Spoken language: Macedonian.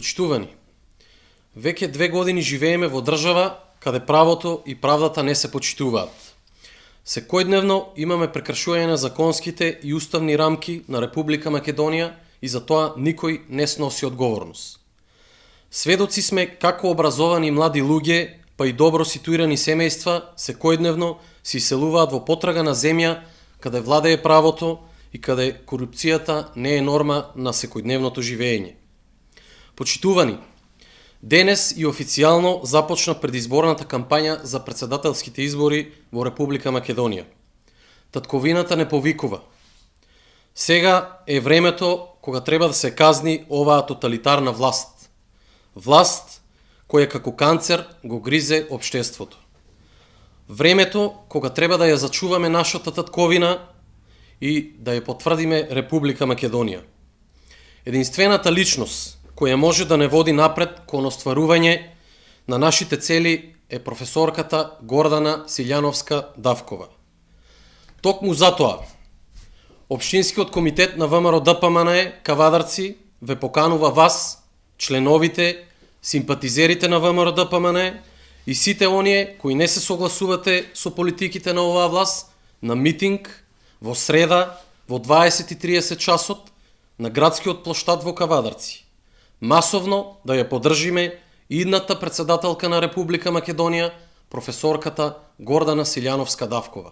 Почитувани, веќе 2 години живееме во држава каде правото и правдата не се почитуваат. Секојдневно имаме прекршување на законските и уставни рамки на Република Македонија и за тоа никој не сноси одговорност. Сведоци сме како образовани млади луѓе, па и добро ситуирани семејства секојдневно се иселуваат во потрага на земја каде владее правото и каде корупцијата не е норма на секојдневното живење. Почитувани, денес и официјално започна предизборната кампања за председателските избори во Република Македонија. Татковината не повикува. Сега е времето кога треба да се казни оваа тоталитарна власт. Власт која како канцер го гризе општеството. Времето кога треба да ја зачуваме нашата татковина и да ја потврдиме Република Македонија. Единствената личност која може да не води напред кон остварување на нашите цели е професорката Гордана Силјановска Давкова. Токму затоа, Општинскиот комитет на ВМРО ДПМНЕ Кавадарци ве поканува вас, членовите, симпатизерите на ВМРО ДПМНЕ и сите оние кои не се согласувате со политиките на оваа власт на митинг во среда во 20:30 часот на градскиот плоштад во Кавадарци. Масовно да ја поддржиме идната председателка на Република Македонија, професорката Гордана Силјановска Давкова.